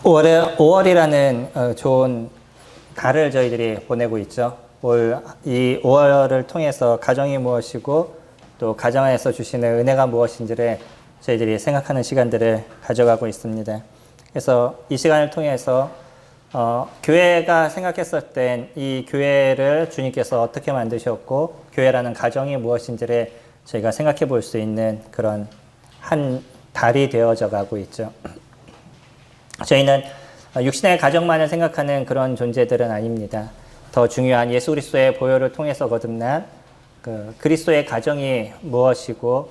5월이라는 좋은 달을 저희들이 보내고 있죠. 이 5월을 통해서 가정이 무엇이고 또 가정 안에서 주시는 은혜가 무엇인지를 저희들이 생각하는 시간들을 가져가고 있습니다. 그래서 이 시간을 통해서 교회가 생각했을 땐 이 교회를 주님께서 어떻게 만드셨고 교회라는 가정이 무엇인지를 저희가 생각해 볼 수 있는 그런 한 달이 되어져 가고 있죠. 저희는 육신의 가정만을 생각하는 그런 존재들은 아닙니다. 더 중요한 예수 그리스도의 보혈을 통해서 거듭난 그리스도의 가정이 무엇이고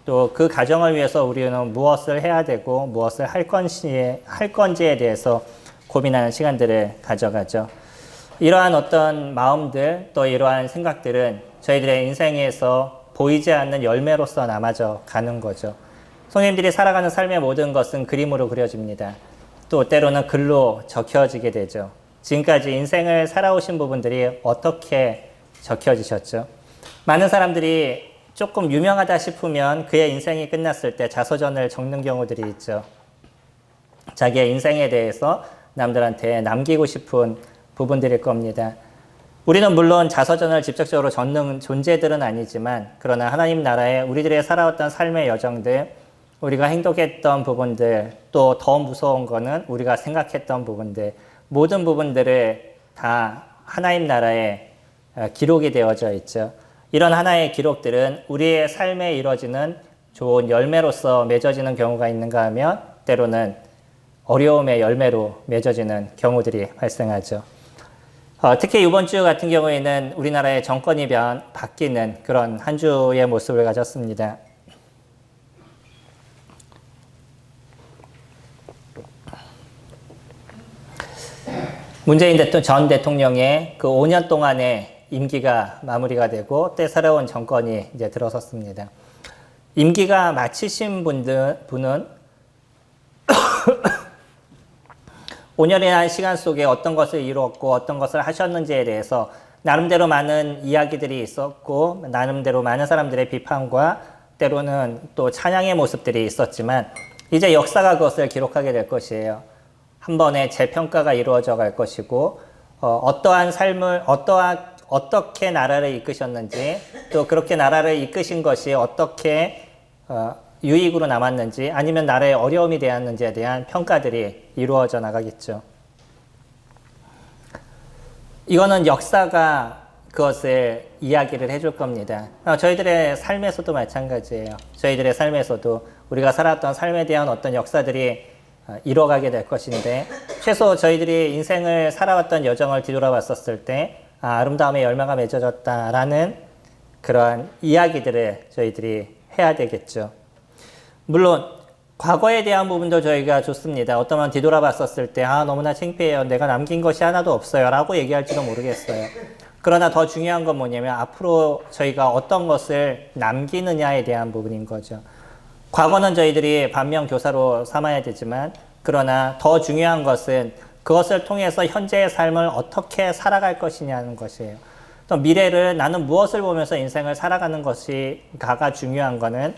또 그 가정을 위해서 우리는 무엇을 해야 되고 무엇을 할 건지에 대해서 고민하는 시간들을 가져가죠. 이러한 어떤 마음들 또 이러한 생각들은 저희들의 인생에서 보이지 않는 열매로서 남아져 가는 거죠. 성도님들이 살아가는 삶의 모든 것은 그림으로 그려집니다. 또 때로는 글로 적혀지게 되죠. 지금까지 인생을 살아오신 부분들이 어떻게 적혀지셨죠? 많은 사람들이 조금 유명하다 싶으면 그의 인생이 끝났을 때 자서전을 적는 경우들이 있죠. 자기의 인생에 대해서 남들한테 남기고 싶은 부분들일 겁니다. 우리는 물론 자서전을 직접적으로 적는 존재들은 아니지만 그러나 하나님 나라에 우리들의 살아왔던 삶의 여정들, 우리가 행동했던 부분들, 또 더 무서운 거는 우리가 생각했던 부분들, 모든 부분들을 다 하나님 나라에 기록이 되어져 있죠. 이런 하나의 기록들은 우리의 삶에 이루어지는 좋은 열매로서 맺어지는 경우가 있는가 하면 때로는 어려움의 열매로 맺어지는 경우들이 발생하죠. 특히 이번 주 같은 경우에는 우리나라의 정권이 바뀌는 그런 한 주의 모습을 가졌습니다. 문재인 전 대통령의 그 5년 동안의 임기가 마무리가 되고 때 새로운 정권이 이제 들어섰습니다. 임기가 마치신 분은 5년이라는 시간 속에 어떤 것을 이루었고 어떤 것을 하셨는지에 대해서 나름대로 많은 이야기들이 있었고 나름대로 많은 사람들의 비판과 때로는 또 찬양의 모습들이 있었지만 이제 역사가 그것을 기록하게 될 것이에요. 한 번의 재평가가 이루어져 갈 것이고 어떠한 삶을 어떻게 나라를 이끄셨는지 또 그렇게 나라를 이끄신 것이 어떻게 유익으로 남았는지 아니면 나라의 어려움이 되었는지에 대한 평가들이 이루어져 나가겠죠. 이거는 역사가 그것을 이야기를 해줄 겁니다. 저희들의 삶에서도 마찬가지예요. 저희들의 삶에서도 우리가 살았던 삶에 대한 어떤 역사들이 이뤄가게 될 것인데 최소 저희들이 인생을 살아왔던 여정을 뒤돌아봤었을 때 아름다움의 열매가 맺어졌다라는 그런 이야기들을 저희들이 해야 되겠죠. 물론 과거에 대한 부분도 저희가 좋습니다. 어떠면 뒤돌아봤었을 때 너무나 창피해요. 내가 남긴 것이 하나도 없어요 라고 얘기할지도 모르겠어요. 그러나 더 중요한 건 뭐냐면 앞으로 저희가 어떤 것을 남기느냐에 대한 부분인 거죠. 과거는 저희들이 반면교사로 삼아야 되지만 그러나 더 중요한 것은 그것을 통해서 현재의 삶을 어떻게 살아갈 것이냐는 것이에요. 또 미래를 나는 무엇을 보면서 인생을 살아가는 것이가가 중요한 거는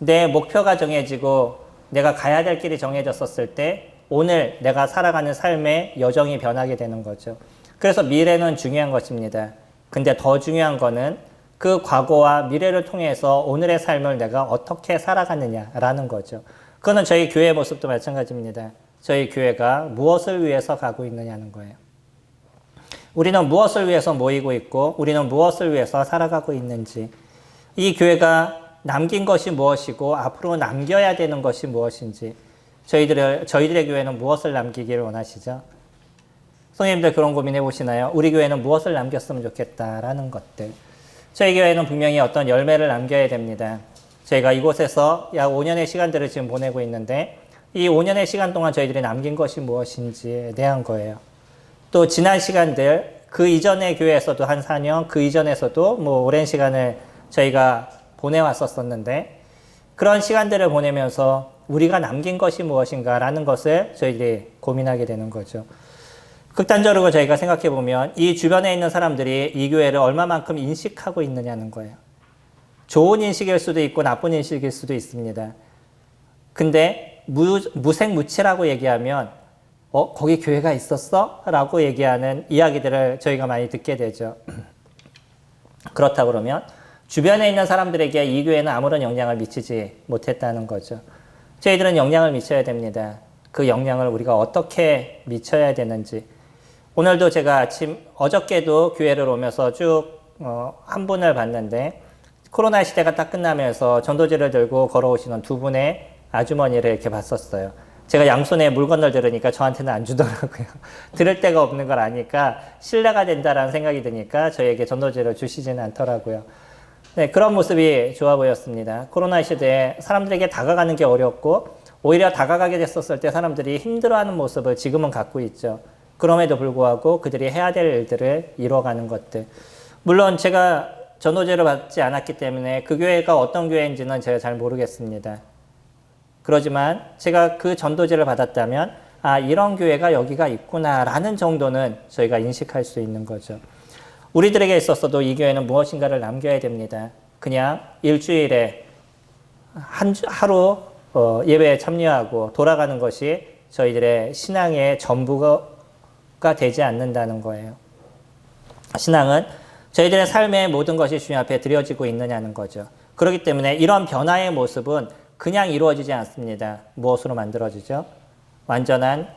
내 목표가 정해지고 내가 가야 될 길이 정해졌었을 때 오늘 내가 살아가는 삶의 여정이 변하게 되는 거죠. 그래서 미래는 중요한 것입니다. 근데 더 중요한 거는 그 과거와 미래를 통해서 오늘의 삶을 내가 어떻게 살아가느냐라는 거죠. 그거는 저희 교회의 모습도 마찬가지입니다. 저희 교회가 무엇을 위해서 가고 있느냐는 거예요. 우리는 무엇을 위해서 모이고 있고 우리는 무엇을 위해서 살아가고 있는지 이 교회가 남긴 것이 무엇이고 앞으로 남겨야 되는 것이 무엇인지 저희들의 교회는 무엇을 남기기를 원하시죠? 성도님들 그런 고민해 보시나요? 우리 교회는 무엇을 남겼으면 좋겠다라는 것들. 저희 교회는 분명히 어떤 열매를 남겨야 됩니다. 저희가 이곳에서 약 5년의 시간들을 지금 보내고 있는데 이 5년의 시간 동안 저희들이 남긴 것이 무엇인지에 대한 거예요. 또 지난 시간들 그 이전의 교회에서도 한 4년 그 이전에서도 오랜 시간을 저희가 보내왔었는데 그런 시간들을 보내면서 우리가 남긴 것이 무엇인가라는 것을 저희들이 고민하게 되는 거죠. 극단적으로 저희가 생각해 보면 이 주변에 있는 사람들이 이 교회를 얼마만큼 인식하고 있느냐는 거예요. 좋은 인식일 수도 있고 나쁜 인식일 수도 있습니다. 근데 무색무취라고 얘기하면 거기 교회가 있었어? 라고 얘기하는 이야기들을 저희가 많이 듣게 되죠. 그렇다 그러면 주변에 있는 사람들에게 이 교회는 아무런 영향을 미치지 못했다는 거죠. 저희들은 영향을 미쳐야 됩니다. 그 영향을 우리가 어떻게 미쳐야 되는지. 오늘도 제가 어저께도 교회를 오면서 쭉 한 분을 봤는데 코로나 시대가 딱 끝나면서 전도지를 들고 걸어오시는 두 분의 아주머니를 이렇게 봤었어요. 제가 양손에 물건을 들으니까 저한테는 안 주더라고요. 들을 데가 없는 걸 아니까 신뢰가 된다라는 생각이 드니까 저에게 전도지를 주시지는 않더라고요. 네, 그런 모습이 좋아 보였습니다. 코로나 시대에 사람들에게 다가가는 게 어렵고 오히려 다가가게 됐었을 때 사람들이 힘들어하는 모습을 지금은 갖고 있죠. 그럼에도 불구하고 그들이 해야 될 일들을 이뤄가는 것들. 물론 제가 전도제를 받지 않았기 때문에 그 교회가 어떤 교회인지는 제가 잘 모르겠습니다. 그러지만 제가 그 전도제를 받았다면 이런 교회가 여기가 있구나라는 정도는 저희가 인식할 수 있는 거죠. 우리들에게 있어서도 이 교회는 무엇인가를 남겨야 됩니다. 그냥 일주일에 하루 예배에 참여하고 돌아가는 것이 저희들의 신앙의 전부가 되지 않는다는 거예요. 신앙은 저희들의 삶의 모든 것이 주님 앞에 드려지고 있느냐는 거죠. 그렇기 때문에 이런 변화의 모습은 그냥 이루어지지 않습니다. 무엇으로 만들어지죠? 완전한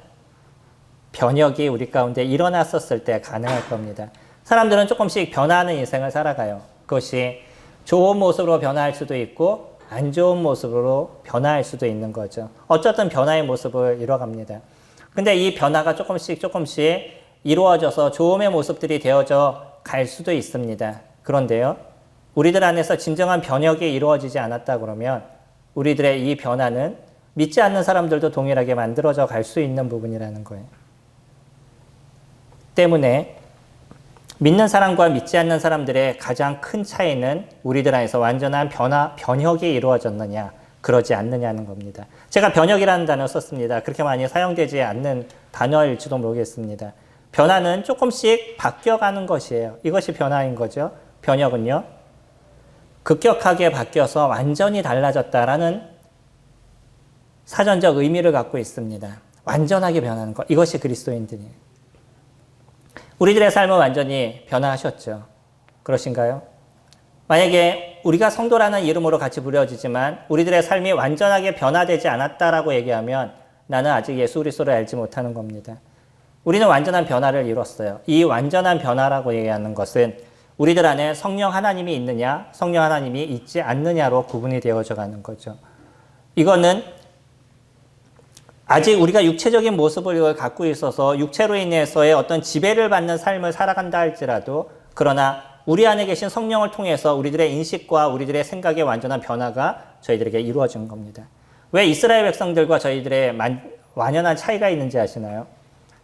변혁이 우리 가운데 일어났었을 때 가능할 겁니다. 사람들은 조금씩 변화하는 인생을 살아가요. 그것이 좋은 모습으로 변화할 수도 있고 안 좋은 모습으로 변화할 수도 있는 거죠. 어쨌든 변화의 모습을 이뤄갑니다. 근데 이 변화가 조금씩 이루어져서 좋음의 모습들이 되어져 갈 수도 있습니다. 그런데요, 우리들 안에서 진정한 변혁이 이루어지지 않았다 그러면 우리들의 이 변화는 믿지 않는 사람들도 동일하게 만들어져 갈 수 있는 부분이라는 거예요. 때문에 믿는 사람과 믿지 않는 사람들의 가장 큰 차이는 우리들 안에서 완전한 변혁이 이루어졌느냐, 그러지 않느냐는 겁니다. 제가 변혁이라는 단어 썼습니다. 그렇게 많이 사용되지 않는 단어일지도 모르겠습니다. 변화는 조금씩 바뀌어가는 것이에요. 이것이 변화인 거죠. 변혁은요, 급격하게 바뀌어서 완전히 달라졌다라는 사전적 의미를 갖고 있습니다. 완전하게 변하는 것. 이것이 그리스도인들이에요. 우리들의 삶은 완전히 변화하셨죠. 그러신가요? 만약에 우리가 성도라는 이름으로 같이 부려지지만 우리들의 삶이 완전하게 변화되지 않았다라고 얘기하면 나는 아직 예수 그리스도를 알지 못하는 겁니다. 우리는 완전한 변화를 이뤘어요. 이 완전한 변화라고 얘기하는 것은 우리들 안에 성령 하나님이 있느냐, 성령 하나님이 있지 않느냐로 구분이 되어져 가는 거죠. 이거는 아직 우리가 육체적인 모습을 갖고 있어서 육체로 인해서의 어떤 지배를 받는 삶을 살아간다 할지라도, 그러나 우리 안에 계신 성령을 통해서 우리들의 인식과 우리들의 생각의 완전한 변화가 저희들에게 이루어진 겁니다. 왜 이스라엘 백성들과 저희들의 완연한 차이가 있는지 아시나요?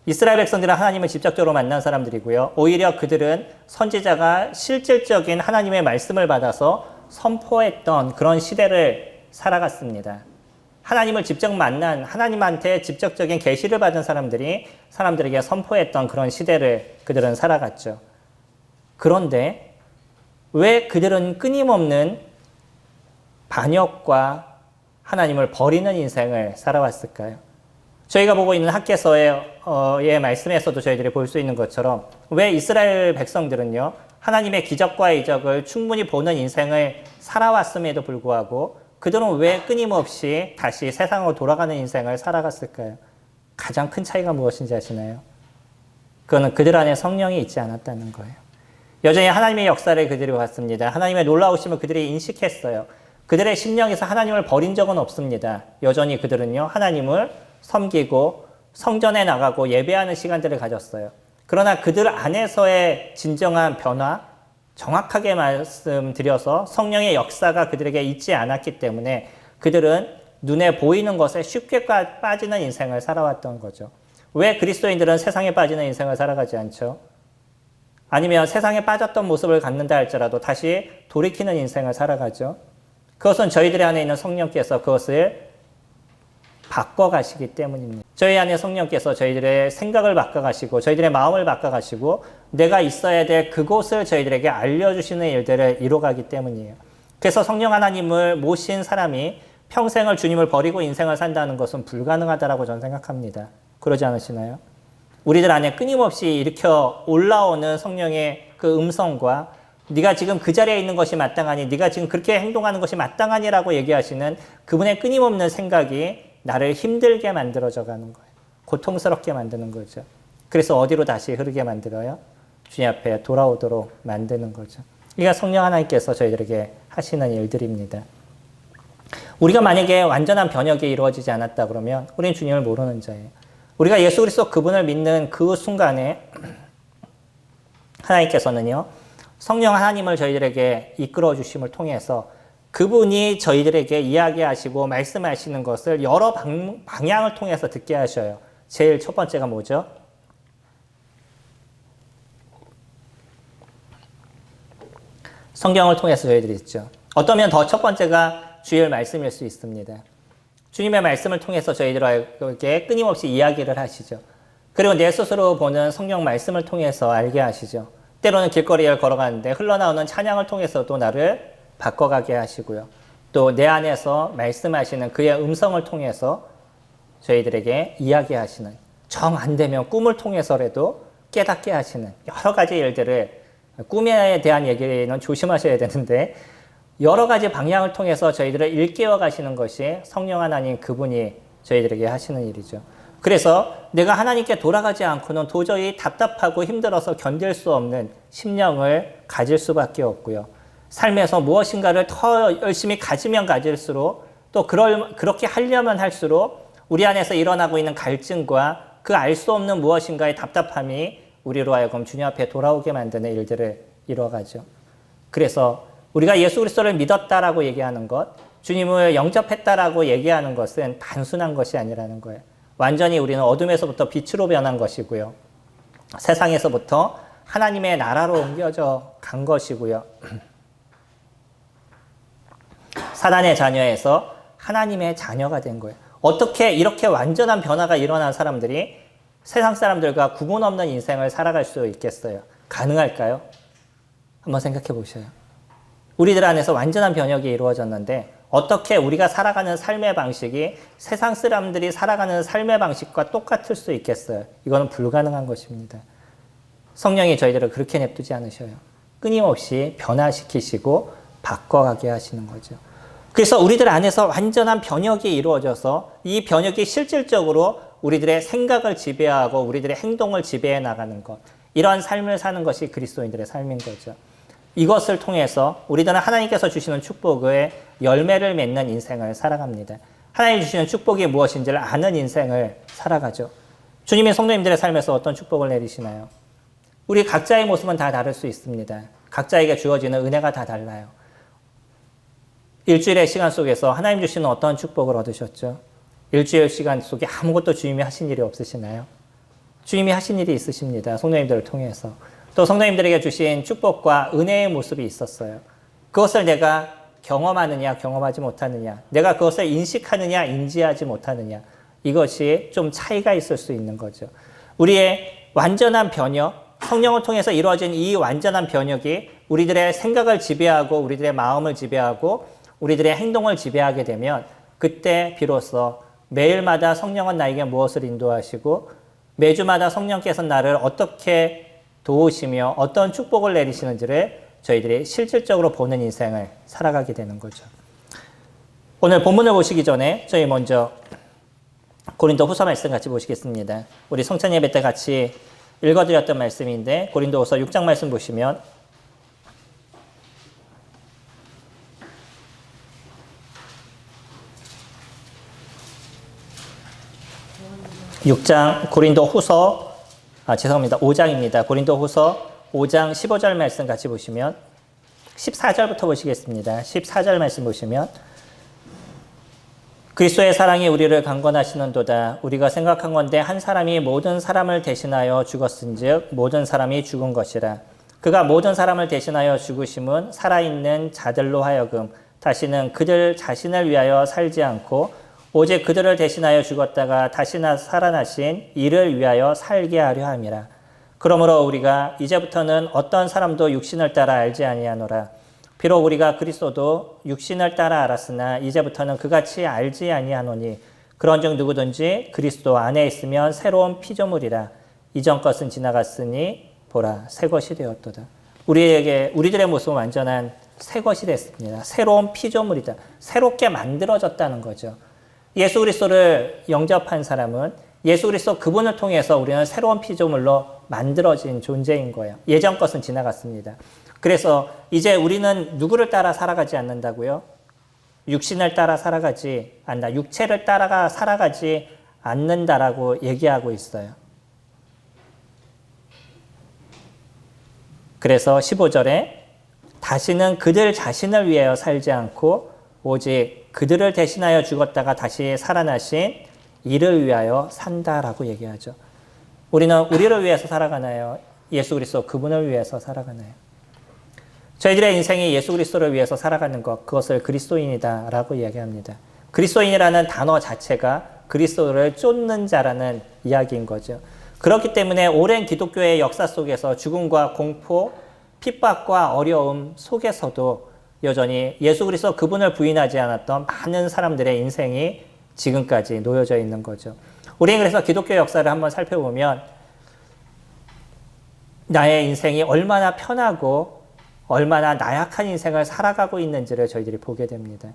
이스라엘 백성들은 하나님을 직접적으로 만난 사람들이고요. 오히려 그들은 선지자가 실질적인 하나님의 말씀을 받아서 선포했던 그런 시대를 살아갔습니다. 하나님을 직접 만난, 하나님한테 직접적인 계시를 받은 사람들이 사람들에게 선포했던 그런 시대를 그들은 살아갔죠. 그런데 왜 그들은 끊임없는 반역과 하나님을 버리는 인생을 살아왔을까요? 저희가 보고 있는 학개서의 말씀에서도 저희들이 볼 수 있는 것처럼 왜 이스라엘 백성들은요, 하나님의 기적과 이적을 충분히 보는 인생을 살아왔음에도 불구하고 그들은 왜 끊임없이 다시 세상으로 돌아가는 인생을 살아갔을까요? 가장 큰 차이가 무엇인지 아시나요? 그거는 그들 안에 성령이 있지 않았다는 거예요. 여전히 하나님의 역사를 그들이 봤습니다. 하나님의 놀라우심을 그들이 인식했어요. 그들의 심령에서 하나님을 버린 적은 없습니다. 여전히 그들은요, 하나님을 섬기고 성전에 나가고 예배하는 시간들을 가졌어요. 그러나 그들 안에서의 진정한 변화, 정확하게 말씀드려서 성령의 역사가 그들에게 있지 않았기 때문에 그들은 눈에 보이는 것에 쉽게 빠지는 인생을 살아왔던 거죠. 왜 그리스도인들은 세상에 빠지는 인생을 살아가지 않죠? 아니면 세상에 빠졌던 모습을 갖는다 할지라도 다시 돌이키는 인생을 살아가죠. 그것은 저희들 안에 있는 성령께서 그것을 바꿔가시기 때문입니다. 저희 안에 성령께서 저희들의 생각을 바꿔가시고 저희들의 마음을 바꿔가시고 내가 있어야 될 그곳을 저희들에게 알려주시는 일들을 이뤄가기 때문이에요. 그래서 성령 하나님을 모신 사람이 평생을 주님을 버리고 인생을 산다는 것은 불가능하다라고 저는 생각합니다. 그러지 않으시나요? 우리들 안에 끊임없이 일으켜 올라오는 성령의 그 음성과 네가 지금 그 자리에 있는 것이 마땅하니, 네가 지금 그렇게 행동하는 것이 마땅하니라고 얘기하시는 그분의 끊임없는 생각이 나를 힘들게 만들어져 가는 거예요. 고통스럽게 만드는 거죠. 그래서 어디로 다시 흐르게 만들어요? 주님 앞에 돌아오도록 만드는 거죠. 이게 성령 하나님께서 저희들에게 하시는 일들입니다. 우리가 만약에 완전한 변혁이 이루어지지 않았다 그러면 우리는 주님을 모르는 자예요. 우리가 예수 그리스도 그분을 믿는 그 순간에 하나님께서는요, 성령 하나님을 저희들에게 이끌어 주심을 통해서 그분이 저희들에게 이야기하시고 말씀하시는 것을 여러 방향을 통해서 듣게 하셔요. 제일 첫 번째가 뭐죠? 성경을 통해서 저희들이 있죠. 어떠면 더 첫 번째가 주의 말씀일 수 있습니다. 주님의 말씀을 통해서 저희들에게 끊임없이 이야기를 하시죠. 그리고 내 스스로 보는 성경 말씀을 통해서 알게 하시죠. 때로는 길거리를 걸어가는데 흘러나오는 찬양을 통해서도 나를 바꿔가게 하시고요. 또 내 안에서 말씀하시는 그의 음성을 통해서 저희들에게 이야기하시는, 정 안 되면 꿈을 통해서라도 깨닫게 하시는 여러 가지 일들을, 꿈에 대한 얘기는 조심하셔야 되는데 여러 가지 방향을 통해서 저희들을 일깨워 가시는 것이 성령 하나님 그분이 저희들에게 하시는 일이죠. 그래서 내가 하나님께 돌아가지 않고는 도저히 답답하고 힘들어서 견딜 수 없는 심령을 가질 수밖에 없고요. 삶에서 무엇인가를 더 열심히 가지면 가질수록, 또 그렇게 하려면 할수록 우리 안에서 일어나고 있는 갈증과 그 알 수 없는 무엇인가의 답답함이 우리로 하여금 주님 앞에 돌아오게 만드는 일들을 이루어가죠. 그래서 우리가 예수 그리스도를 믿었다라고 얘기하는 것, 주님을 영접했다라고 얘기하는 것은 단순한 것이 아니라는 거예요. 완전히 우리는 어둠에서부터 빛으로 변한 것이고요. 세상에서부터 하나님의 나라로 옮겨져 간 것이고요. 사단의 자녀에서 하나님의 자녀가 된 거예요. 어떻게 이렇게 완전한 변화가 일어난 사람들이 세상 사람들과 구분 없는 인생을 살아갈 수 있겠어요? 가능할까요? 한번 생각해 보셔요. 우리들 안에서 완전한 변혁이 이루어졌는데 어떻게 우리가 살아가는 삶의 방식이 세상 사람들이 살아가는 삶의 방식과 똑같을 수 있겠어요? 이거는 불가능한 것입니다. 성령이 저희들을 그렇게 냅두지 않으셔요. 끊임없이 변화시키시고 바꿔가게 하시는 거죠. 그래서 우리들 안에서 완전한 변혁이 이루어져서 이 변혁이 실질적으로 우리들의 생각을 지배하고 우리들의 행동을 지배해 나가는 것, 이러한 삶을 사는 것이 그리스도인들의 삶인 거죠. 이것을 통해서 우리들은 하나님께서 주시는 축복의 열매를 맺는 인생을 살아갑니다. 하나님 주시는 축복이 무엇인지를 아는 인생을 살아가죠. 주님이 성도님들의 삶에서 어떤 축복을 내리시나요? 우리 각자의 모습은 다 다를 수 있습니다. 각자에게 주어지는 은혜가 다 달라요. 일주일의 시간 속에서 하나님 주시는 어떤 축복을 얻으셨죠? 일주일 시간 속에 아무것도 주님이 하신 일이 없으시나요? 주님이 하신 일이 있으십니다. 성도님들을 통해서. 또 성도님들에게 주신 축복과 은혜의 모습이 있었어요. 그것을 내가 경험하느냐, 경험하지 못하느냐, 내가 그것을 인식하느냐, 인지하지 못하느냐, 이것이 좀 차이가 있을 수 있는 거죠. 우리의 완전한 변혁, 성령을 통해서 이루어진 이 완전한 변혁이 우리들의 생각을 지배하고 우리들의 마음을 지배하고 우리들의 행동을 지배하게 되면 그때 비로소 매일마다 성령은 나에게 무엇을 인도하시고 매주마다 성령께서 나를 어떻게 도우시며 어떤 축복을 내리시는지를 저희들이 실질적으로 보는 인생을 살아가게 되는 거죠. 오늘 본문을 보시기 전에 저희 먼저 고린도 후서 말씀 같이 보시겠습니다. 우리 성찬 예배 때 같이 읽어드렸던 말씀인데 고린도 후서 6장 말씀 보시면 6장 고린도 후서 5장입니다. 고린도 후서 5장 15절 말씀 같이 보시면 14절부터 보시겠습니다. 14절 말씀 보시면 그리스도의 사랑이 우리를 강권하시는도다. 우리가 생각한 건대 한 사람이 모든 사람을 대신하여 죽었은즉 모든 사람이 죽은 것이라. 그가 모든 사람을 대신하여 죽으심은 살아있는 자들로 하여금 다시는 그들 자신을 위하여 살지 않고 오직 그들을 대신하여 죽었다가 다시나 살아나신 이를 위하여 살게 하려 함이라. 그러므로 우리가 이제부터는 어떤 사람도 육신을 따라 알지 아니하노라. 비록 우리가 그리스도도 육신을 따라 알았으나 이제부터는 그같이 알지 아니하노니 그런즉 누구든지 그리스도 안에 있으면 새로운 피조물이라. 이전 것은 지나갔으니 보라 새 것이 되었도다. 우리들의 모습은 완전한 새 것이 됐습니다. 새로운 피조물이다. 새롭게 만들어졌다는 거죠. 예수 그리스도를 영접한 사람은 예수 그리스도 그분을 통해서 우리는 새로운 피조물로 만들어진 존재인 거예요. 예전 것은 지나갔습니다. 그래서 이제 우리는 누구를 따라 살아가지 않는다고요? 육신을 따라 살아가지 않는다. 육체를 따라가 살아가지 않는다라고 얘기하고 있어요. 그래서 15절에 다시는 그들 자신을 위하여 살지 않고 오직 그들을 대신하여 죽었다가 다시 살아나신 이를 위하여 산다라고 얘기하죠. 우리는 우리를 위해서 살아가나요? 예수 그리스도 그분을 위해서 살아가나요? 저희들의 인생이 예수 그리스도를 위해서 살아가는 것, 그것을 그리스도인이다라고 이야기합니다. 그리스도인이라는 단어 자체가 그리스도를 쫓는 자라는 이야기인 거죠. 그렇기 때문에 오랜 기독교의 역사 속에서 죽음과 공포, 핍박과 어려움 속에서도 여전히 예수 그리스도 그분을 부인하지 않았던 많은 사람들의 인생이 지금까지 놓여져 있는 거죠. 우리는 그래서 기독교 역사를 한번 살펴보면 나의 인생이 얼마나 편하고 얼마나 나약한 인생을 살아가고 있는지를 저희들이 보게 됩니다.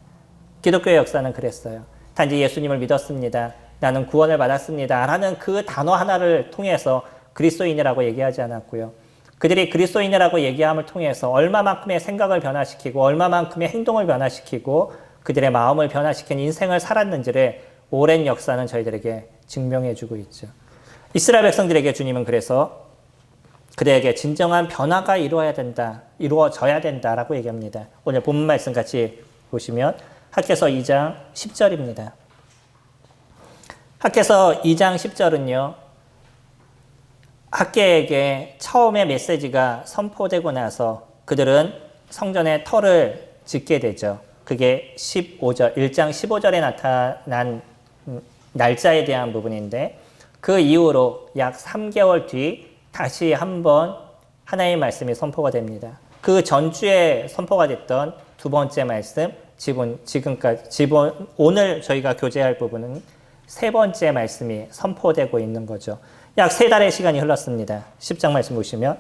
기독교의 역사는 그랬어요. 단지 예수님을 믿었습니다. 나는 구원을 받았습니다. 라는 그 단어 하나를 통해서 그리스도인이라고 얘기하지 않았고요. 그들이 그리스도인이라고 얘기함을 통해서 얼마만큼의 생각을 변화시키고 얼마만큼의 행동을 변화시키고 그들의 마음을 변화시킨 인생을 살았는지를 오랜 역사는 저희들에게 증명해주고 있죠. 이스라엘 백성들에게 주님은 그래서 그들에게 진정한 변화가 이루어져야 된다라고 얘기합니다. 오늘 본문 말씀 같이 보시면 학개서 2장 10절입니다. 학개서 2장 10절은요. 학개에게 처음에 메시지가 선포되고 나서 그들은 성전에 터를 짓게 되죠. 그게 15절, 1장 15절에 나타난 날짜에 대한 부분인데 그 이후로 약 3개월 뒤 다시 한번 하나님의 말씀이 선포가 됩니다. 그 전주에 선포가 됐던 두 번째 말씀, 오늘 저희가 교제할 부분은 세 번째 말씀이 선포되고 있는 거죠. 약 3달의 시간이 흘렀습니다. 10장 말씀 보시면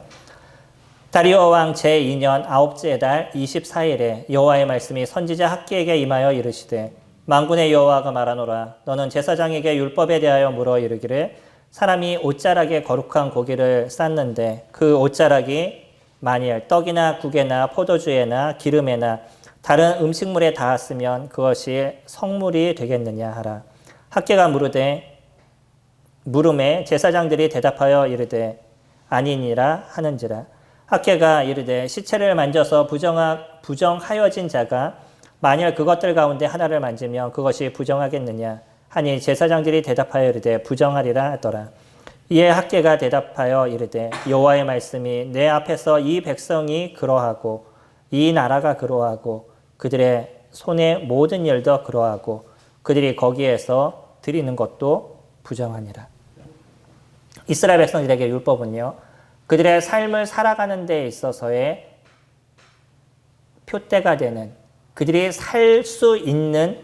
다리오 왕 제2년 9째 달 24일에 여호와의 말씀이 선지자 학기에게 임하여 이르시되 만군의 여호와가 말하노라 너는 제사장에게 율법에 대하여 물어 이르기를 사람이 옷자락에 거룩한 고기를 쌌는데 그 옷자락이 만일 떡이나 국에나 포도주에나 기름에나 다른 음식물에 닿았으면 그것이 성물이 되겠느냐 하라. 학개가 물음에 제사장들이 대답하여 이르되 아니니라 하는지라. 학개가 이르되 시체를 만져서 부정하여진 자가 만일 그것들 가운데 하나를 만지면 그것이 부정하겠느냐 하니 제사장들이 대답하여 이르되 부정하리라 하더라. 이에 학개가 대답하여 이르되 여호와의 말씀이 내 앞에서 이 백성이 그러하고 이 나라가 그러하고 그들의 손의 모든 일도 그러하고 그들이 거기에서 드리는 것도 부정하니라. 이스라엘 백성들에게 율법은요. 그들의 삶을 살아가는 데 있어서의 표대가 되는 그들이 살 수 있는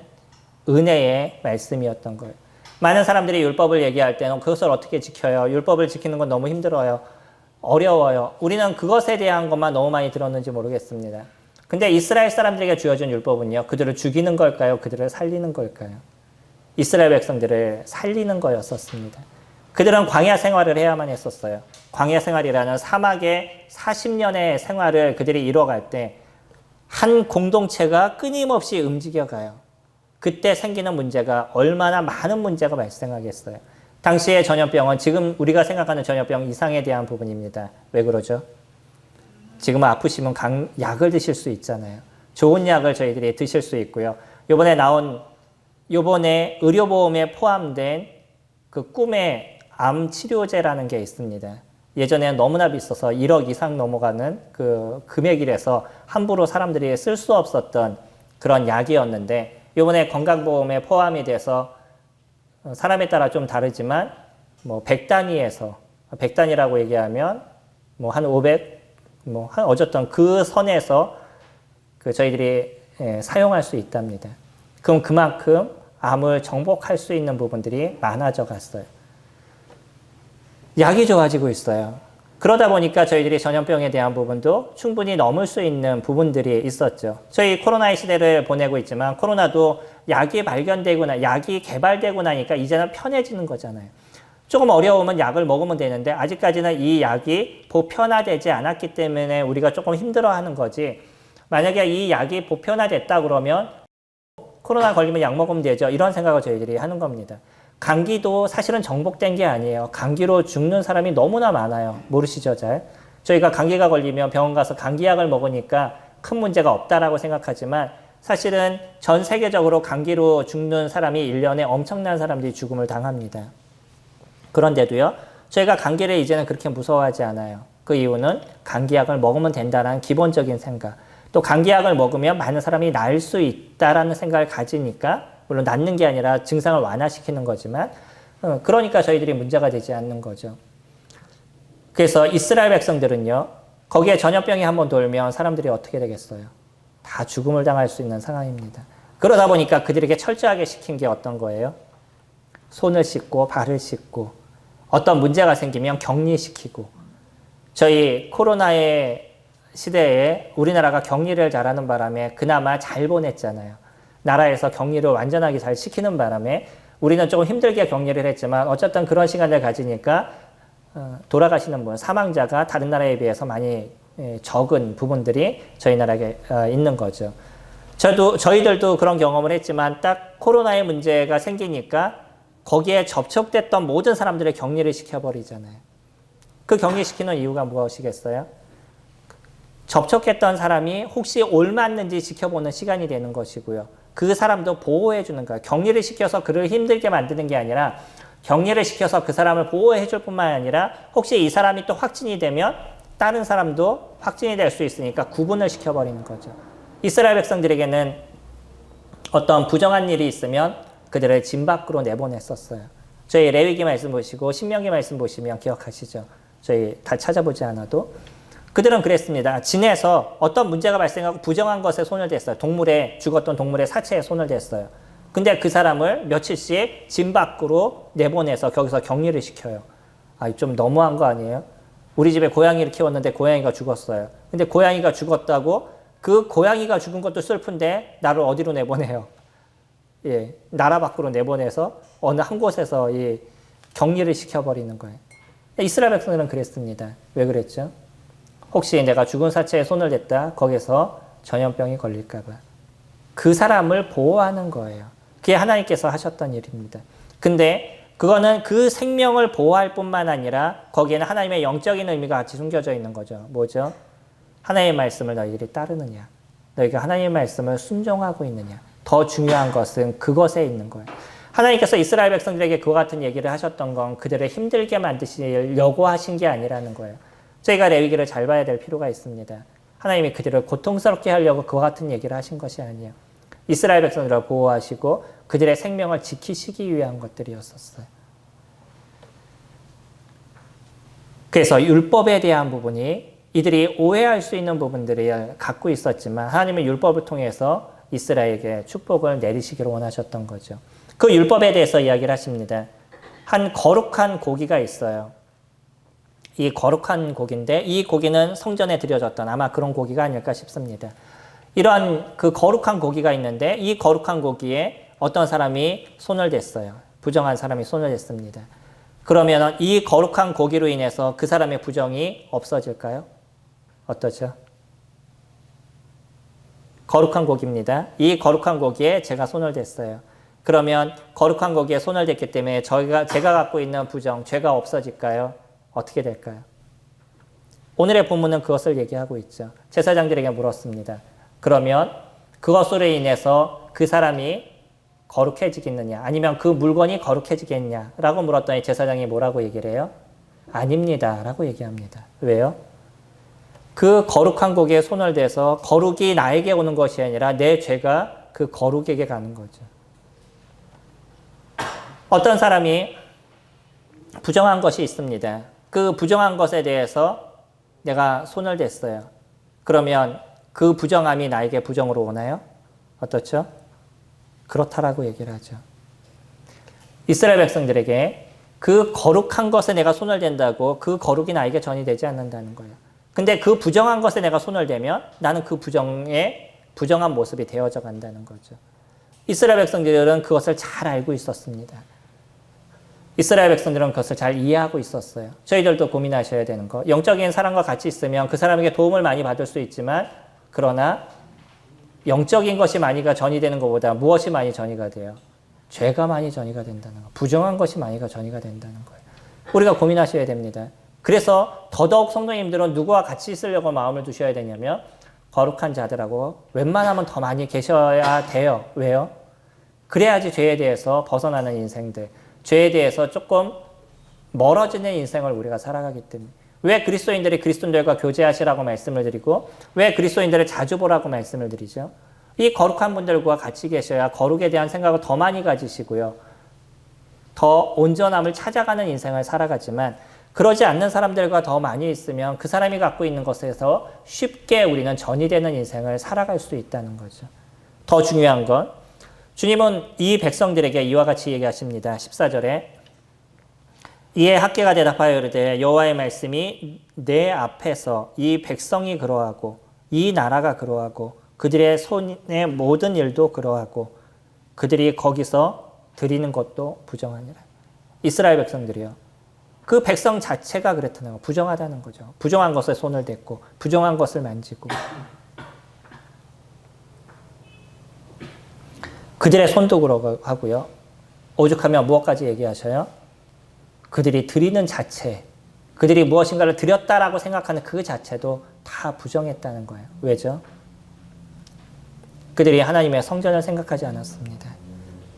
은혜의 말씀이었던 거예요. 많은 사람들이 율법을 얘기할 때는 그것을 어떻게 지켜요? 율법을 지키는 건 너무 힘들어요. 어려워요. 우리는 그것에 대한 것만 너무 많이 들었는지 모르겠습니다. 근데 이스라엘 사람들에게 주어진 율법은요. 그들을 죽이는 걸까요? 그들을 살리는 걸까요? 이스라엘 백성들을 살리는 거였었습니다. 그들은 광야 생활을 해야만 했었어요. 광야 생활이라는 사막의 40년의 생활을 그들이 이뤄갈 때 한 공동체가 끊임없이 움직여가요. 그때 생기는 문제가 얼마나 많은 문제가 발생하겠어요. 당시의 전염병은 지금 우리가 생각하는 전염병 이상에 대한 부분입니다. 왜 그러죠? 지금은 아프시면 약을 드실 수 있잖아요. 좋은 약을 저희들이 드실 수 있고요. 요번에 의료보험에 포함된 그 꿈의 암 치료제라는 게 있습니다. 예전에는 너무나 비싸서 1억 이상 넘어가는 그 금액이라서 함부로 사람들이 쓸 수 없었던 그런 약이었는데 이번에 건강보험에 포함이 돼서 사람에 따라 좀 다르지만 뭐 100단위에서 100단위라고 얘기하면 뭐 한 500, 한 어쨌든 그 선에서 저희들이 사용할 수 있답니다. 그럼 그만큼 암을 정복할 수 있는 부분들이 많아져 갔어요. 약이 좋아지고 있어요. 그러다 보니까 저희들이 전염병에 대한 부분도 충분히 넘을 수 있는 부분들이 있었죠. 저희 코로나의 시대를 보내고 있지만 코로나도 약이 약이 개발되고 나니까 이제는 편해지는 거잖아요. 조금 어려우면 약을 먹으면 되는데 아직까지는 이 약이 보편화되지 않았기 때문에 우리가 조금 힘들어하는 거지. 만약에 이 약이 보편화됐다 그러면 코로나 걸리면 약 먹으면 되죠. 이런 생각을 저희들이 하는 겁니다. 감기도 사실은 정복된 게 아니에요. 감기로 죽는 사람이 너무나 많아요. 모르시죠, 잘? 저희가 감기가 걸리면 병원 가서 감기약을 먹으니까 큰 문제가 없다라고 생각하지만 사실은 전 세계적으로 감기로 죽는 사람이 1년에 엄청난 사람들이 죽음을 당합니다. 그런데도요, 저희가 감기를 이제는 그렇게 무서워하지 않아요. 그 이유는 감기약을 먹으면 된다는 기본적인 생각. 또 감기약을 먹으면 많은 사람이 나을 수 있다라는 생각을 가지니까 물론 낫는 게 아니라 증상을 완화시키는 거지만 그러니까 저희들이 문제가 되지 않는 거죠. 그래서 이스라엘 백성들은요. 거기에 전염병이 한번 돌면 사람들이 어떻게 되겠어요? 다 죽음을 당할 수 있는 상황입니다. 그러다 보니까 그들에게 철저하게 시킨 게 어떤 거예요? 손을 씻고 발을 씻고 어떤 문제가 생기면 격리시키고 저희 코로나의 시대에 우리나라가 격리를 잘하는 바람에 그나마 잘 보냈잖아요. 나라에서 격리를 완전하게 잘 시키는 바람에 우리는 조금 힘들게 격리를 했지만 어쨌든 그런 시간을 가지니까 돌아가시는 분, 사망자가 다른 나라에 비해서 많이 적은 부분들이 저희 나라에 있는 거죠. 저희들도 그런 경험을 했지만 딱 코로나의 문제가 생기니까 거기에 접촉됐던 모든 사람들을 격리를 시켜버리잖아요. 그 격리시키는 이유가 무엇이겠어요? 접촉했던 사람이 혹시 옮았는지 지켜보는 시간이 되는 것이고요. 그 사람도 보호해 주는 거예요. 격리를 시켜서 그를 힘들게 만드는 게 아니라 격리를 시켜서 그 사람을 보호해 줄 뿐만 아니라 혹시 이 사람이 또 확진이 되면 다른 사람도 확진이 될 수 있으니까 구분을 시켜버리는 거죠. 이스라엘 백성들에게는 어떤 부정한 일이 있으면 그들을 진 밖으로 내보냈었어요. 저희 레위기 말씀 보시고 신명기 말씀 보시면 기억하시죠? 저희 다 찾아보지 않아도 그들은 그랬습니다. 진에서 어떤 문제가 발생하고 부정한 것에 손을 댔어요. 죽었던 동물의 사체에 손을 댔어요. 근데 그 사람을 며칠씩 진 밖으로 내보내서 거기서 격리를 시켜요. 좀 너무한 거 아니에요? 우리 집에 고양이를 키웠는데 고양이가 죽었어요. 근데 고양이가 죽었다고 그 고양이가 죽은 것도 슬픈데 나를 어디로 내보내요? 나라 밖으로 내보내서 어느 한 곳에서 격리를 시켜버리는 거예요. 이스라엘 백성들은 그랬습니다. 왜 그랬죠? 혹시 내가 죽은 사체에 손을 댔다 거기서 전염병이 걸릴까 봐. 그 사람을 보호하는 거예요. 그게 하나님께서 하셨던 일입니다. 근데 그거는 그 생명을 보호할 뿐만 아니라 거기에는 하나님의 영적인 의미가 같이 숨겨져 있는 거죠. 뭐죠? 하나님의 말씀을 너희들이 따르느냐? 너희가 하나님의 말씀을 순종하고 있느냐? 더 중요한 것은 그것에 있는 거예요. 하나님께서 이스라엘 백성들에게 그와 같은 얘기를 하셨던 건 그들을 힘들게 만드시려고 하신 게 아니라는 거예요. 저희가 레위기를 잘 봐야 될 필요가 있습니다. 하나님이 그들을 고통스럽게 하려고 그와 같은 얘기를 하신 것이 아니에요. 이스라엘 백성들을 보호하시고 그들의 생명을 지키시기 위한 것들이었었어요. 그래서 율법에 대한 부분이 이들이 오해할 수 있는 부분들을 갖고 있었지만 하나님은 율법을 통해서 이스라엘에게 축복을 내리시기를 원하셨던 거죠. 그 율법에 대해서 이야기를 하십니다. 한 거룩한 고기가 있어요. 이 거룩한 고기인데 이 고기는 성전에 드려졌던 아마 그런 고기가 아닐까 싶습니다. 이러한 그 거룩한 고기가 있는데 이 거룩한 고기에 어떤 사람이 손을 댔어요. 부정한 사람이 손을 댔습니다. 그러면 이 거룩한 고기로 인해서 그 사람의 부정이 없어질까요? 어떠죠? 거룩한 고기입니다. 이 거룩한 고기에 제가 손을 댔어요. 그러면 거룩한 고기에 손을 댔기 때문에 제가 갖고 있는 부정, 죄가 없어질까요? 어떻게 될까요? 오늘의 본문은 그것을 얘기하고 있죠. 제사장들에게 물었습니다. 그러면 그것으로 인해서 그 사람이 거룩해지겠느냐 아니면 그 물건이 거룩해지겠냐라고 물었더니 제사장이 뭐라고 얘기를 해요? 아닙니다 라고 얘기합니다. 왜요? 그 거룩한 고기에 손을 대서 거룩이 나에게 오는 것이 아니라 내 죄가 그 거룩에게 가는 거죠. 어떤 사람이 부정한 것이 있습니다. 그 부정한 것에 대해서 내가 손을 댔어요. 그러면 그 부정함이 나에게 부정으로 오나요? 어떻죠? 그렇다라고 얘기를 하죠. 이스라엘 백성들에게 그 거룩한 것에 내가 손을 댄다고 그 거룩이 나에게 전이 되지 않는다는 거예요. 근데 그 부정한 것에 내가 손을 대면 나는 그 부정한 모습이 되어져 간다는 거죠. 이스라엘 백성들은 그것을 잘 알고 있었습니다. 이스라엘 백성들은 그것을 잘 이해하고 있었어요. 저희들도 고민하셔야 되는 거. 영적인 사람과 같이 있으면 그 사람에게 도움을 많이 받을 수 있지만 그러나 영적인 것이 많이가 전이 되는 것보다 무엇이 많이 전이가 돼요? 죄가 많이 전이가 된다는 거. 부정한 것이 많이가 전이가 된다는 거예요. 우리가 고민하셔야 됩니다. 그래서 더더욱 성도님들은 누구와 같이 있으려고 마음을 두셔야 되냐면 거룩한 자들하고 웬만하면 더 많이 계셔야 돼요. 왜요? 그래야지 죄에 대해서 벗어나는 인생들, 죄에 대해서 조금 멀어지는 인생을 우리가 살아가기 때문에. 왜 그리스도인들이 그리스도인들과 교제하시라고 말씀을 드리고 왜 그리스도인들을 자주 보라고 말씀을 드리죠? 이 거룩한 분들과 같이 계셔야 거룩에 대한 생각을 더 많이 가지시고요. 더 온전함을 찾아가는 인생을 살아가지만 그러지 않는 사람들과 더 많이 있으면 그 사람이 갖고 있는 것에서 쉽게 우리는 전이 되는 인생을 살아갈 수 있다는 거죠. 더 중요한 건 주님은 이 백성들에게 이와 같이 얘기하십니다. 14절에 이에 학개가 대답하여 이르되 여호와의 말씀이 내 앞에서 이 백성이 그러하고 이 나라가 그러하고 그들의 손의 모든 일도 그러하고 그들이 거기서 드리는 것도 부정하니라. 이스라엘 백성들이요. 그 백성 자체가 그렇다는 거, 부정하다는 거죠. 부정한 것에 손을 댔고 부정한 것을 만지고 그들의 손도 그러하고요. 오죽하면 무엇까지 얘기하셔요? 그들이 드리는 자체, 그들이 무엇인가를 드렸다라고 생각하는 그 자체도 다 부정했다는 거예요. 왜죠? 그들이 하나님의 성전을 생각하지 않았습니다.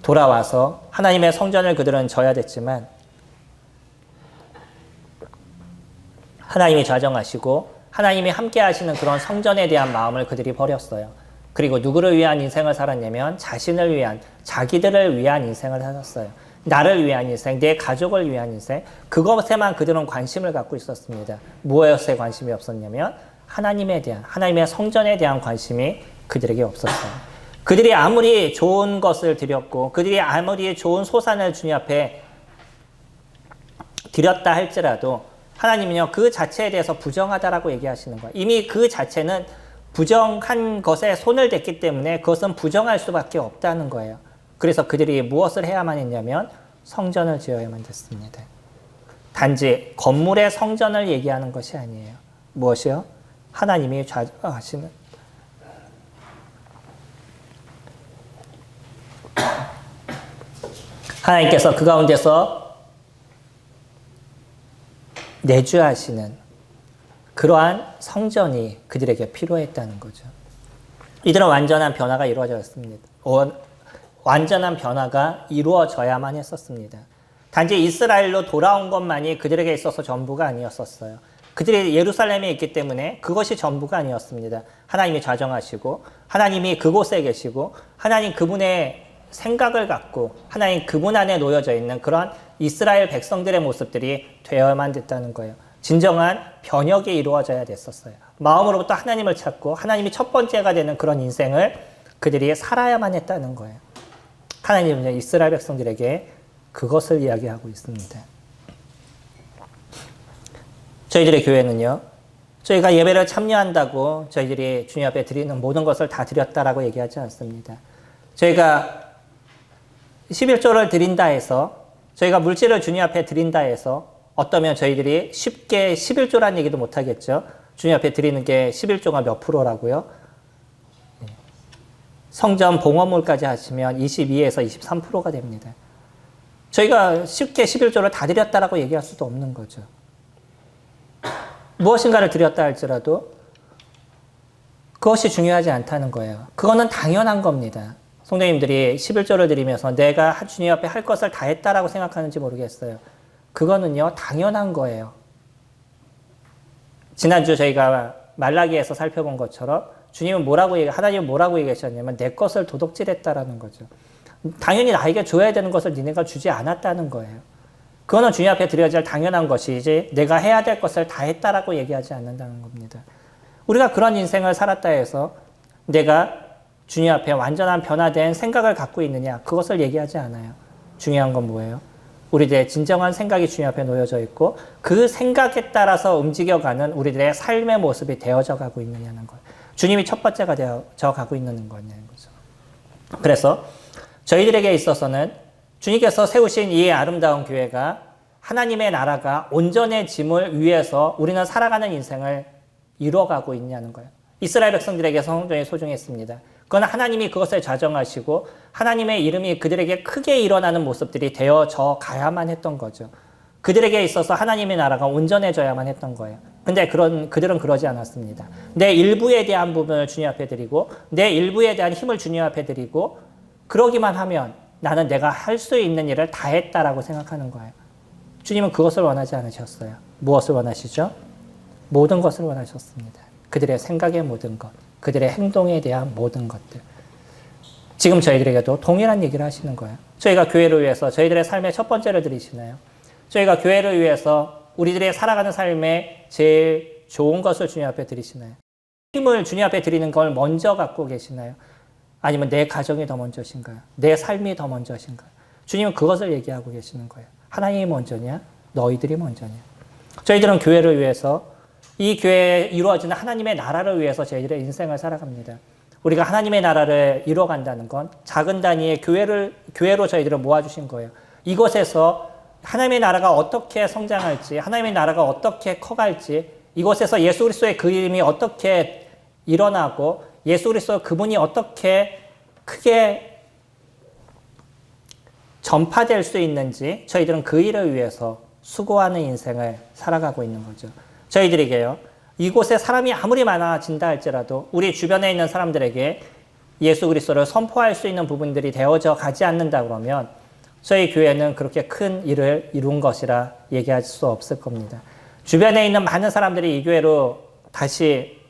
돌아와서 하나님의 성전을 그들은 져야 됐지만 하나님이 좌정하시고 하나님이 함께 하시는 그런 성전에 대한 마음을 그들이 버렸어요. 그리고 누구를 위한 인생을 살았냐면 자신을 위한, 자기들을 위한 인생을 살았어요. 나를 위한 인생, 내 가족을 위한 인생, 그것에만 그들은 관심을 갖고 있었습니다. 무엇에 관심이 없었냐면 하나님에 대한, 하나님의 성전에 대한 관심이 그들에게 없었어요. 그들이 아무리 좋은 것을 드렸고 그들이 아무리 좋은 소산을 주님 앞에 드렸다 할지라도 하나님은요, 그 자체에 대해서 부정하다라고 얘기하시는 거예요. 이미 그 자체는 부정한 것에 손을 댔기 때문에 그것은 부정할 수밖에 없다는 거예요. 그래서 그들이 무엇을 해야만 했냐면 성전을 지어야만 됐습니다. 단지 건물의 성전을 얘기하는 것이 아니에요. 무엇이요? 하나님이 좌정하시는 하나님께서 그 가운데서 내주하시는 그러한 성전이 그들에게 필요했다는 거죠. 이들은 완전한 변화가 이루어졌습니다. 완전한 변화가 이루어져야만 했었습니다. 단지 이스라엘로 돌아온 것만이 그들에게 있어서 전부가 아니었었어요. 그들이 예루살렘에 있기 때문에 그것이 전부가 아니었습니다. 하나님이 좌정하시고 하나님이 그곳에 계시고 하나님 그분의 생각을 갖고 하나님 그분 안에 놓여져 있는 그런 이스라엘 백성들의 모습들이 되어야만 됐다는 거예요. 진정한 변혁이 이루어져야 됐었어요. 마음으로부터 하나님을 찾고 하나님이 첫 번째가 되는 그런 인생을 그들이 살아야만 했다는 거예요. 하나님은 이스라엘 백성들에게 그것을 이야기하고 있습니다. 저희들의 교회는요, 저희가 예배를 참여한다고 저희들이 주님 앞에 드리는 모든 것을 다 드렸다라고 얘기하지 않습니다. 저희가 11조를 드린다 해서, 저희가 물질을 주님 앞에 드린다 해서 어떠면 저희들이 쉽게 11조라는 얘기도 못하겠죠. 주님 앞에 드리는 게 11조가 몇 프로라고요? 성전 봉헌물까지 하시면 22에서 23%가 됩니다. 저희가 쉽게 11조를 다 드렸다라고 얘기할 수도 없는 거죠. 무엇인가를 드렸다 할지라도 그것이 중요하지 않다는 거예요. 그거는 당연한 겁니다. 성도님들이 11조를 드리면서 내가 주님 앞에 할 것을 다 했다라고 생각하는지 모르겠어요. 그거는요, 당연한 거예요. 지난주 저희가 말라기에서 살펴본 것처럼 하나님은 뭐라고 얘기하셨냐면 내 것을 도둑질했다라는 거죠. 당연히 나에게 줘야 되는 것을 니네가 주지 않았다는 거예요. 그거는 주님 앞에 드려야 할 당연한 것이지 내가 해야 될 것을 다 했다라고 얘기하지 않는다는 겁니다. 우리가 그런 인생을 살았다 해서 내가 주님 앞에 완전한 변화된 생각을 갖고 있느냐, 그것을 얘기하지 않아요. 중요한 건 뭐예요? 우리들의 진정한 생각이 주님 앞에 놓여져 있고 그 생각에 따라서 움직여가는 우리들의 삶의 모습이 되어져 가고 있느냐는 거예요. 주님이 첫 번째가 되어져 가고 있는 거냐는 거죠. 그래서 저희들에게 있어서는 주님께서 세우신 이 아름다운 교회가 하나님의 나라가 온전해짐을 위해서 우리는 살아가는 인생을 이루어가고 있냐는 거예요. 이스라엘 백성들에게 성전이 소중했습니다. 그건 하나님이 그것을 좌정하시고 하나님의 이름이 그들에게 크게 일어나는 모습들이 되어져 가야만 했던 거죠. 그들에게 있어서 하나님의 나라가 온전해져야만 했던 거예요. 근데 그들은 그러지 않았습니다. 내 일부에 대한 부분을 주님 앞에 드리고 내 일부에 대한 힘을 주님 앞에 드리고 그러기만 하면 나는 내가 할 수 있는 일을 다 했다라고 생각하는 거예요. 주님은 그것을 원하지 않으셨어요. 무엇을 원하시죠? 모든 것을 원하셨습니다. 그들의 생각의 모든 것, 그들의 행동에 대한 모든 것들. 지금 저희들에게도 동일한 얘기를 하시는 거예요. 저희가 교회를 위해서 저희들의 삶의 첫 번째를 드리시나요? 저희가 교회를 위해서 우리들의 살아가는 삶에 제일 좋은 것을 주님 앞에 드리시나요? 힘을 주님 앞에 드리는 걸 먼저 갖고 계시나요? 아니면 내 가정이 더 먼저신가요? 내 삶이 더 먼저신가요? 주님은 그것을 얘기하고 계시는 거예요. 하나님이 먼저냐? 너희들이 먼저냐? 저희들은 교회를 위해서 이 교회에 이루어지는 하나님의 나라를 위해서 저희들의 인생을 살아갑니다. 우리가 하나님의 나라를 이루어간다는 건 작은 단위의 교회로 저희들을 모아주신 거예요. 이곳에서 하나님의 나라가 어떻게 성장할지, 하나님의 나라가 어떻게 커갈지, 이곳에서 예수 그리스도의 그 이름이 어떻게 일어나고 예수 그리스도 그분이 어떻게 크게 전파될 수 있는지 저희들은 그 일을 위해서 수고하는 인생을 살아가고 있는 거죠. 저희들에게요. 이곳에 사람이 아무리 많아진다 할지라도 우리 주변에 있는 사람들에게 예수 그리스도를 선포할 수 있는 부분들이 되어져 가지 않는다 그러면 저희 교회는 그렇게 큰 일을 이룬 것이라 얘기할 수 없을 겁니다. 주변에 있는 많은 사람들이 이 교회로 다시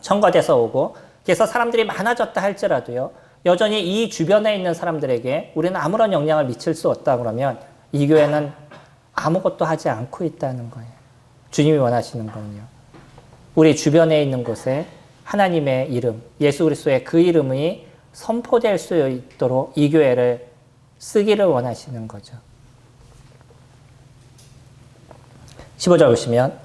청거돼서 오고 그래서 사람들이 많아졌다 할지라도요. 여전히 이 주변에 있는 사람들에게 우리는 아무런 영향을 미칠 수 없다 그러면 이 교회는 아무것도 하지 않고 있다는 거예요. 주님이 원하시는 건요. 우리 주변에 있는 곳에 하나님의 이름, 예수 그리스도의 그 이름이 선포될 수 있도록 이 교회를 쓰기를 원하시는 거죠. 15절 보시면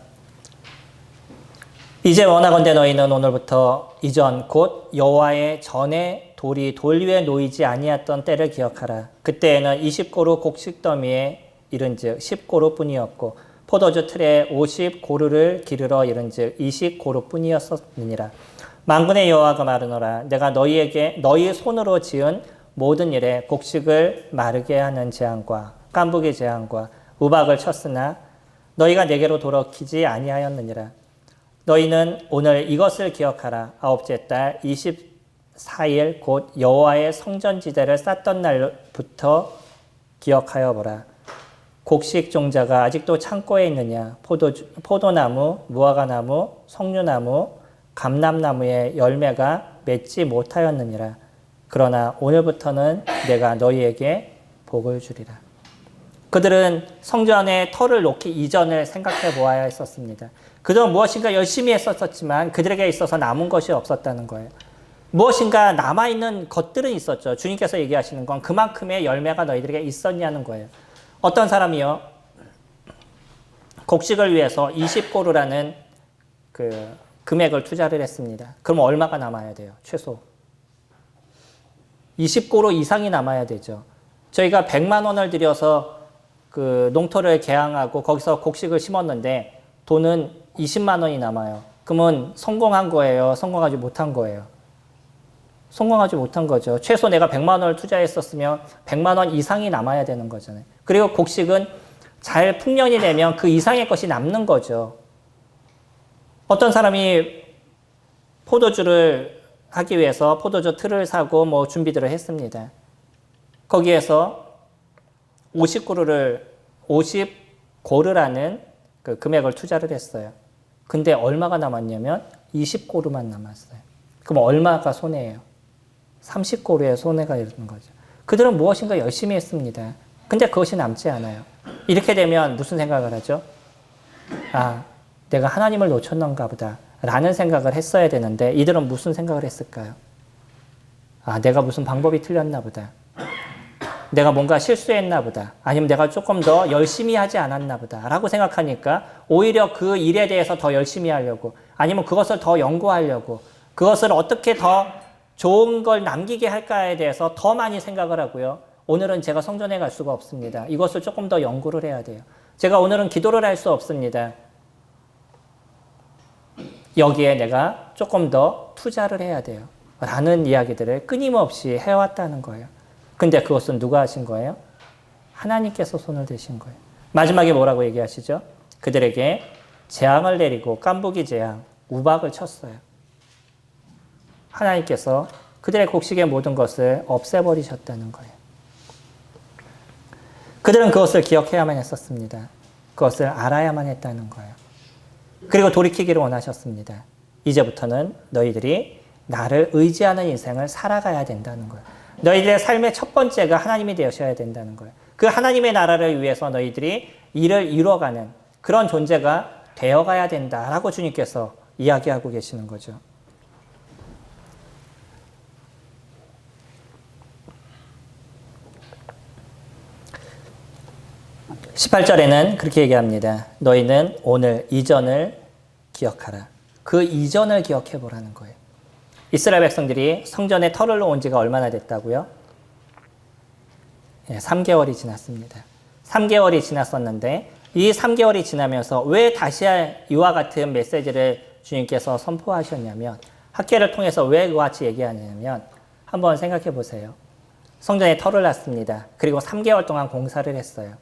이제 원하건대 너희는 오늘부터 이전 곧 여호와의 전에 돌이 돌 위에 놓이지 아니했던 때를 기억하라. 그때에는 20고루 곡식 더미에 이른즉 10고루 뿐이었고 포도주 틀에 50고루를 기르러 이른즉 20고루 뿐이었느니라. 만군의 여호와가 말하노라. 내가 너희에게 너희 손으로 지은 모든 일에 곡식을 마르게 하는 재앙과 깐부기 재앙과 우박을 쳤으나 너희가 내게로 돌이키지 아니하였느니라. 너희는 오늘 이것을 기억하라. 아홉째 달 24일 곧 여호와의 성전지대를 쌓던 날부터 기억하여 보라. 곡식 종자가 아직도 창고에 있느냐? 포도나무, 무화과나무, 석류나무, 감람나무의 열매가 맺지 못하였느니라. 그러나 오늘부터는 내가 너희에게 복을 주리라. 그들은 성전에 터를 놓기 이전을 생각해 보아야 했었습니다. 그들은 무엇인가 열심히 했었지만 그들에게 있어서 남은 것이 없었다는 거예요. 무엇인가 남아있는 것들은 있었죠. 주님께서 얘기하시는 건 그만큼의 열매가 너희들에게 있었냐는 거예요. 어떤 사람이요, 곡식을 위해서 20고루라는 그 금액을 투자를 했습니다. 그럼 얼마가 남아야 돼요? 최소 20고루 이상이 남아야 되죠. 저희가 100만 원을 들여서 그 농토를 개항하고 거기서 곡식을 심었는데 돈은 20만 원이 남아요. 그러면 성공한 거예요? 성공하지 못한 거예요? 성공하지 못한 거죠. 최소 내가 100만 원을 투자했었으면 100만 원 이상이 남아야 되는 거잖아요. 그리고 곡식은 잘 풍년이 되면 그 이상의 것이 남는 거죠. 어떤 사람이 포도주를 하기 위해서 포도주 틀을 사고 뭐 준비들을 했습니다. 거기에서 50고루라는 그 금액을 투자를 했어요. 근데 얼마가 남았냐면 20고루만 남았어요. 그럼 얼마가 손해예요? 30고루의 손해가 이르는 거죠. 그들은 무엇인가 열심히 했습니다. 근데 그것이 남지 않아요. 이렇게 되면 무슨 생각을 하죠? 아, 내가 하나님을 놓쳤는가 보다 라는 생각을 했어야 되는데 이들은 무슨 생각을 했을까요? 아, 내가 무슨 방법이 틀렸나 보다. 내가 뭔가 실수했나 보다. 아니면 내가 조금 더 열심히 하지 않았나 보다. 라고 생각하니까 오히려 그 일에 대해서 더 열심히 하려고, 아니면 그것을 더 연구하려고, 그것을 어떻게 더 좋은 걸 남기게 할까에 대해서 더 많이 생각을 하고요. 오늘은 제가 성전에 갈 수가 없습니다. 이것을 조금 더 연구를 해야 돼요. 제가 오늘은 기도를 할 수 없습니다. 여기에 내가 조금 더 투자를 해야 돼요. 라는 이야기들을 끊임없이 해왔다는 거예요. 근데 그것은 누가 하신 거예요? 하나님께서 손을 대신 거예요. 마지막에 뭐라고 얘기하시죠? 그들에게 재앙을 내리고 깐부기 재앙, 우박을 쳤어요. 하나님께서 그들의 곡식의 모든 것을 없애버리셨다는 거예요. 그들은 그것을 기억해야만 했었습니다. 그것을 알아야만 했다는 거예요. 그리고 돌이키기를 원하셨습니다. 이제부터는 너희들이 나를 의지하는 인생을 살아가야 된다는 거예요. 너희들의 삶의 첫 번째가 하나님이 되셔야 된다는 거예요. 그 하나님의 나라를 위해서 너희들이 일을 이뤄가는 그런 존재가 되어가야 된다라고 주님께서 이야기하고 계시는 거죠. 18절에는 그렇게 얘기합니다. 너희는 오늘 이전을 기억하라. 그 이전을 기억해 보라는 거예요. 이스라엘 백성들이 성전에 터를 놓은 지가 얼마나 됐다고요? 3개월이 지났습니다. 3개월이 지났었는데 이 3개월이 지나면서 왜 다시 이와 같은 메시지를 주님께서 선포하셨냐면, 학계를 통해서 왜 그와 같이 얘기하냐면, 한번 생각해 보세요. 성전에 터를 놨습니다. 그리고 3개월 동안 공사를 했어요.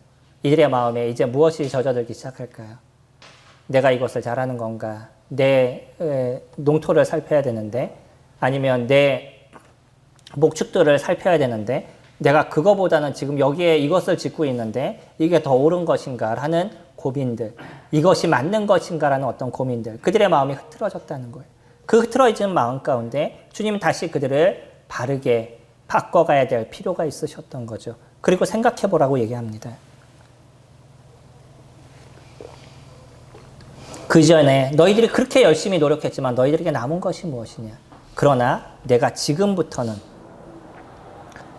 이들의 마음에 이제 무엇이 젖어들기 시작할까요? 내가 이것을 잘하는 건가? 내 농토를 살펴야 되는데, 아니면 내 목축들을 살펴야 되는데, 내가 그거보다는 지금 여기에 이것을 짓고 있는데 이게 더 옳은 것인가 라는 고민들, 이것이 맞는 것인가 라는 어떤 고민들, 그들의 마음이 흐트러졌다는 거예요. 그 흐트러진 마음 가운데 주님은 다시 그들을 바르게 바꿔가야 될 필요가 있으셨던 거죠. 그리고 생각해 보라고 얘기합니다. 그 전에 너희들이 그렇게 열심히 노력했지만 너희들에게 남은 것이 무엇이냐? 그러나 내가 지금부터는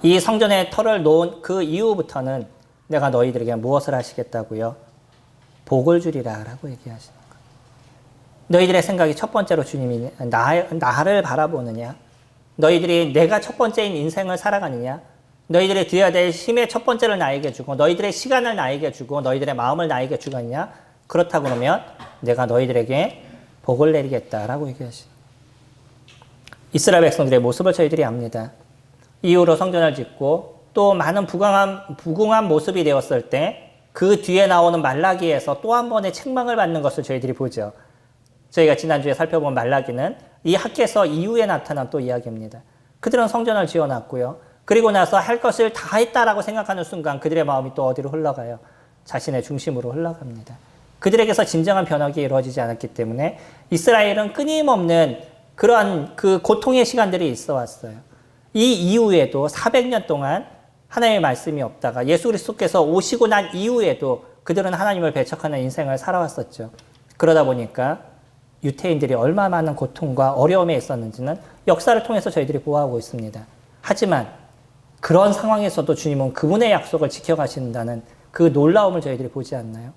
이 성전에 터를 놓은 그 이후부터는 내가 너희들에게 무엇을 하시겠다고요? 복을 주리라 라고 얘기하시는 거예요. 너희들의 생각이 첫 번째로 주님이 나를 바라보느냐? 너희들이 내가 첫 번째인 인생을 살아가느냐? 너희들이 드려야 될 힘의 첫 번째를 나에게 주고 너희들의 시간을 나에게 주고 너희들의 마음을 나에게 주겠냐? 그렇다고 그러면 내가 너희들에게 복을 내리겠다라고 얘기하시는 거예요. 이스라엘 백성들의 모습을 저희들이 압니다. 이후로 성전을 짓고 또 많은 부궁한 모습이 되었을 때 그 뒤에 나오는 말라기에서 또 한 번의 책망을 받는 것을 저희들이 보죠. 저희가 지난주에 살펴본 말라기는 이 학개서 이후에 나타난 또 이야기입니다. 그들은 성전을 지어놨고요. 그리고 나서 할 것을 다 했다라고 생각하는 순간 그들의 마음이 또 어디로 흘러가요? 자신의 중심으로 흘러갑니다. 그들에게서 진정한 변화가 이루어지지 않았기 때문에 이스라엘은 끊임없는 그러한 그 고통의 시간들이 있어 왔어요. 이 이후에도 400년 동안 하나님의 말씀이 없다가 예수 그리스도께서 오시고 난 이후에도 그들은 하나님을 배척하는 인생을 살아왔었죠. 그러다 보니까 유태인들이 얼마나 많은 고통과 어려움에 있었는지는 역사를 통해서 저희들이 보아하고 있습니다. 하지만 그런 상황에서도 주님은 그분의 약속을 지켜가신다는 그 놀라움을 저희들이 보지 않나요?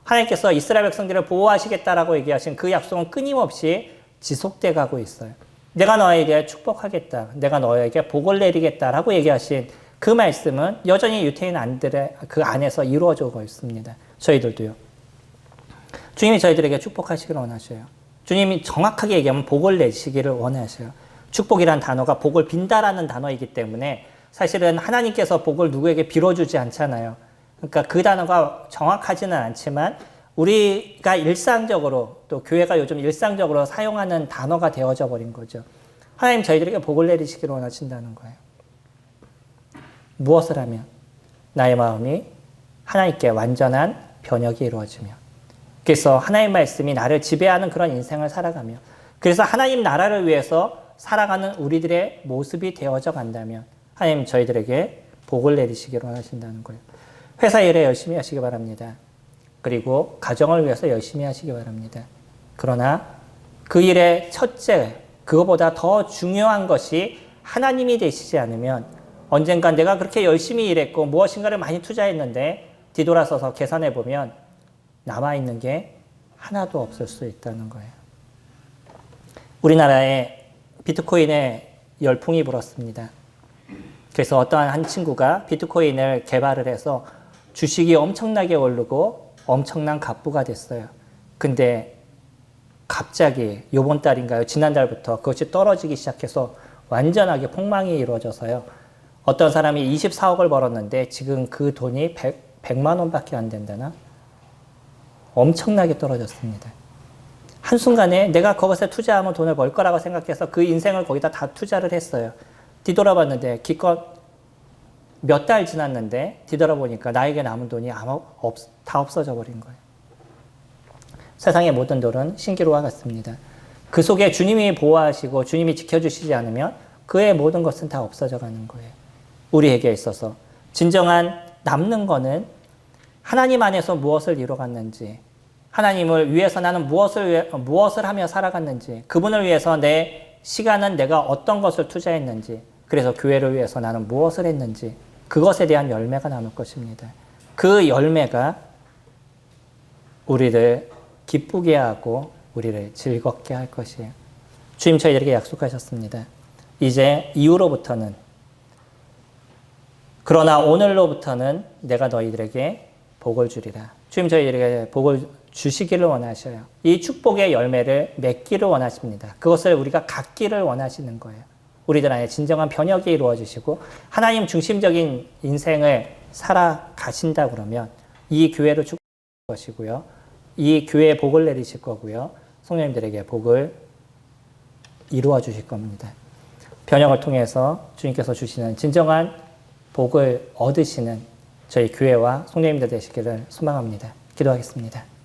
하나님께서 이스라엘 백성들을 보호하시겠다라고 얘기하신 그 약속은 끊임없이 지속돼 가고 있어요. 내가 너에게 축복하겠다. 내가 너에게 복을 내리겠다라고 얘기하신 그 말씀은 여전히 유태인 안들의 그 안에서 이루어지고 있습니다. 저희들도요. 주님이 저희들에게 축복하시기를 원하셔요. 주님이 정확하게 얘기하면 복을 내시기를 원하셔요. 축복이란 단어가 복을 빈다라는 단어이기 때문에 사실은 하나님께서 복을 누구에게 빌어주지 않잖아요. 그러니까 그 단어가 정확하지는 않지만 우리가 일상적으로 또 교회가 요즘 일상적으로 사용하는 단어가 되어져 버린 거죠. 하나님 저희들에게 복을 내리시기를 원하신다는 거예요. 무엇을 하면? 나의 마음이 하나님께 완전한 변혁이 이루어지며, 그래서 하나님 말씀이 나를 지배하는 그런 인생을 살아가며, 그래서 하나님 나라를 위해서 살아가는 우리들의 모습이 되어져 간다면 하나님 저희들에게 복을 내리시기를 원하신다는 거예요. 회사 일에 열심히 하시기 바랍니다. 그리고 가정을 위해서 열심히 하시기 바랍니다. 그러나 그 일의 첫째, 그거보다 더 중요한 것이 하나님이 되시지 않으면 언젠간 내가 그렇게 열심히 일했고 무엇인가를 많이 투자했는데 뒤돌아서서 계산해 보면 남아있는 게 하나도 없을 수 있다는 거예요. 우리나라에 비트코인에 열풍이 불었습니다. 그래서 어떠한 한 친구가 비트코인을 개발을 해서 주식이 엄청나게 오르고 엄청난 갑부가 됐어요. 근데 갑자기 요번 달인가요? 지난달부터 그것이 떨어지기 시작해서 완전하게 폭망이 이루어져서요. 어떤 사람이 24억을 벌었는데 지금 그 돈이 100만 원밖에 안 된다나? 엄청나게 떨어졌습니다. 한순간에 내가 그것에 투자하면 돈을 벌 거라고 생각해서 그 인생을 거기다 다 투자를 했어요. 뒤돌아봤는데 기껏 몇 달 지났는데 뒤돌아보니까 나에게 남은 돈이 다 없어져 버린 거예요. 세상의 모든 돌은 신기루와 같습니다. 그 속에 주님이 보호하시고 주님이 지켜주시지 않으면 그의 모든 것은 다 없어져 가는 거예요. 우리에게 있어서 진정한 남는 거는 하나님 안에서 무엇을 이뤄갔는지, 하나님을 위해서 나는 무엇을 하며 살아갔는지, 그분을 위해서 내 시간은 내가 어떤 것을 투자했는지, 그래서 교회를 위해서 나는 무엇을 했는지, 그것에 대한 열매가 남을 것입니다. 그 열매가 우리를 기쁘게 하고 우리를 즐겁게 할 것이에요. 주님 저희들에게 약속하셨습니다. 이제 이후로부터는, 그러나 오늘로부터는 내가 너희들에게 복을 주리라. 주님 저희들에게 복을 주시기를 원하셔요. 이 축복의 열매를 맺기를 원하십니다. 그것을 우리가 갖기를 원하시는 거예요. 우리들 안에 진정한 변혁이 이루어지시고 하나님 중심적인 인생을 살아가신다 그러면 이 교회를 축복하실 것이고요. 이 교회에 복을 내리실 거고요. 성령님들에게 복을 이루어 주실 겁니다. 변혁을 통해서 주님께서 주시는 진정한 복을 얻으시는 저희 교회와 성령님들 되시기를 소망합니다. 기도하겠습니다.